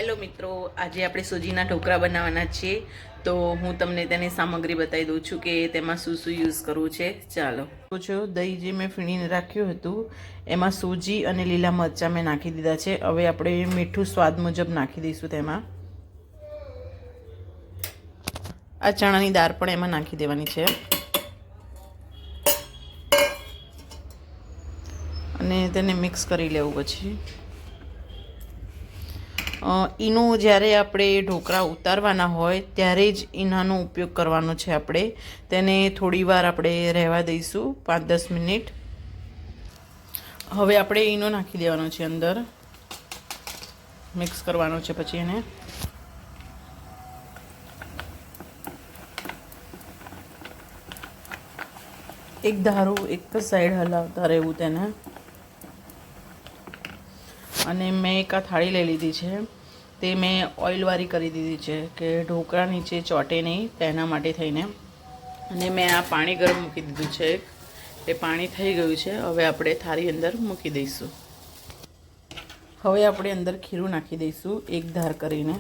Hello મિત્રો, આજે આપણે સૂજીના ઢોકળા બનાવવાના છીએ. તો હું તમને તેની સામગ્રી બતાવી દઉં છું કે તેમાં શું શું યુઝ કરવું છે. ચાલો જો દહીં જે મેં ફીણીને રાખ્યું હતું એમાં સૂજી અને લીલા મરચાં મેં નાખી દીધા છે. હવે આપણે મીઠું સ્વાદ મુજબ નાખી દઈશું. તેમાં આ ચણાની દાળ પણ એમાં નાખી દેવાની છે અને તેને મિક્સ કરી લેવું. પછી ઈનો જ્યારે આપણે ઢોકળા ઉતારવાના હોય ત્યારે જ ઈનાનો ઉપયોગ કરવાનો છે. આપણે તેને થોડી વાર આપણે રહેવા દઈશું, 5-10 મિનિટ. હવે આપણે ઈનો નાખી દેવાનો છે, અંદર મિક્સ કરવાનો છે. પછી એને એક ધારું એક જ સાઈડ હલાવતા રહેવું તેને. અને મેં એક આ થાળી લઈ લીધી છે, તે મેં ઓઇલવાળી કરી દીધી છે કે ઢોકળા નીચે ચોંટે નહીં તેના માટે થઈને. અને મેં આ પાણી ગરમ મૂકી દીધું છે. એ પાણી થઈ ગયું છે. હવે આપણે થાળી અંદર મૂકી દઈશું. હવે આપણે અંદર ખીરું નાખી દઈશું એક ધાર કરીને.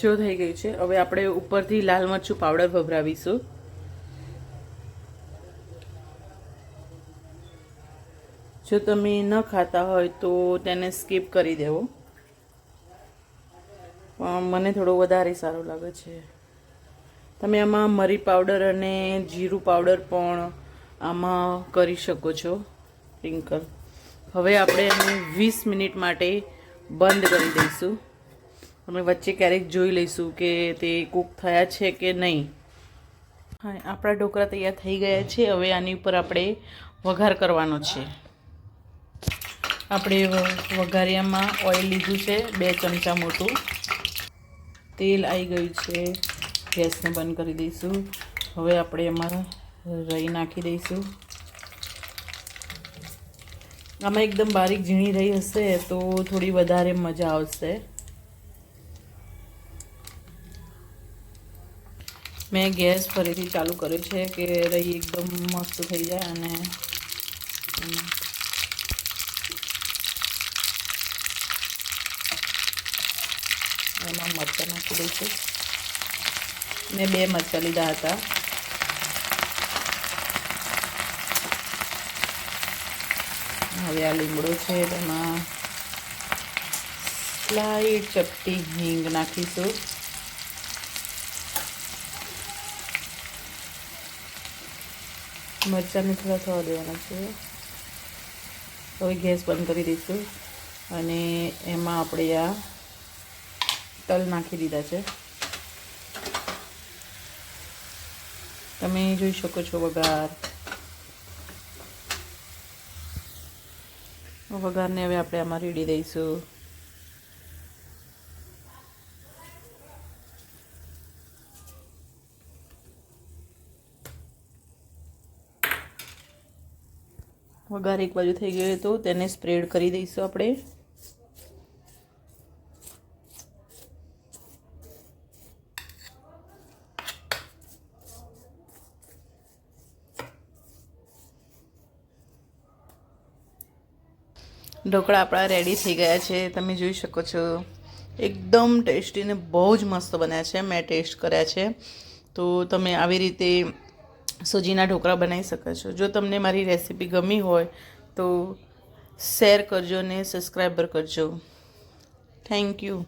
જો થઈ ગયું છે. હવે આપણે ઉપરથી લાલ મરચું પાવડર ભભરાવીશું. જો તમે ન ખાતા હોય તો તેને સ્કીપ કરી દેવો, પણ મને થોડો વધારે સારો લાગે છે. તમે આમાં મરી પાવડર અને જીરું પાવડર પણ આમાં કરી શકો છો, સ્પ્રિંકલ. હવે આપણે એને 20 મિનિટ માટે બંધ કરી દઈશું. અમે વચ્ચે ક્યારેક જોઈ લઈશું કે તે કૂક થયા છે કે નહીં. હા, આપણા ઢોકળા તૈયાર થઈ ગયા છે. હવે આની ઉપર આપણે વઘાર કરવાનો છે. આપણે વઘારિયામાં ઓઇલ લીધું છે, 2 ચમચા મોટું. તેલ આવી ગયું છે. ગેસને બંધ કરી દઈશું. હવે આપણે એમાં રાઈ નાખી દઈશું. આમાં એકદમ બારીક ઝીણી રાઈ હશે તો થોડી વધારે મજા આવશે. મેં ગેસ ફરીથી ચાલુ કર્યો છે કે રાઈ એકદમ મસ્ત થઈ જાય. અને એમાં મરચાં નાખી દઈશું. મેં 2 મરચાં લીધા હતા. હવે આ લીમડો છે, તેમાં સ્લાઈડ ચપટી હિંગ નાખીશું. મરચાંને થોડા થવા દેવાના છે. હવે ગેસ બંધ કરી દઈશું અને એમાં આપણે આ તલ નાખી દીધા છે. તમે જોઈ શકો છો વઘાર. વઘારને હવે આપણે આમાં રેડી દઈશું. વઘાર એક બાજુ થઈ ગયો તો તેને સ્પ્રેડ કરી દઈશું આપણે. ઢોકળા આપણા રેડી થઈ ગયા છે. તમે જોઈ શકો છો એકદમ ટેસ્ટી ને બહુ જ મસ્ત બન્યા છે. મેં ટેસ્ટ કર્યા છે. તો તમે આવી રીતે સૂજીના ઢોકળા બનાવી શકો છો. જો તમને મારી રેસીપી ગમી હોય તો શેર કરજો ને સબસ્ક્રાઈબર કરજો. Thank you.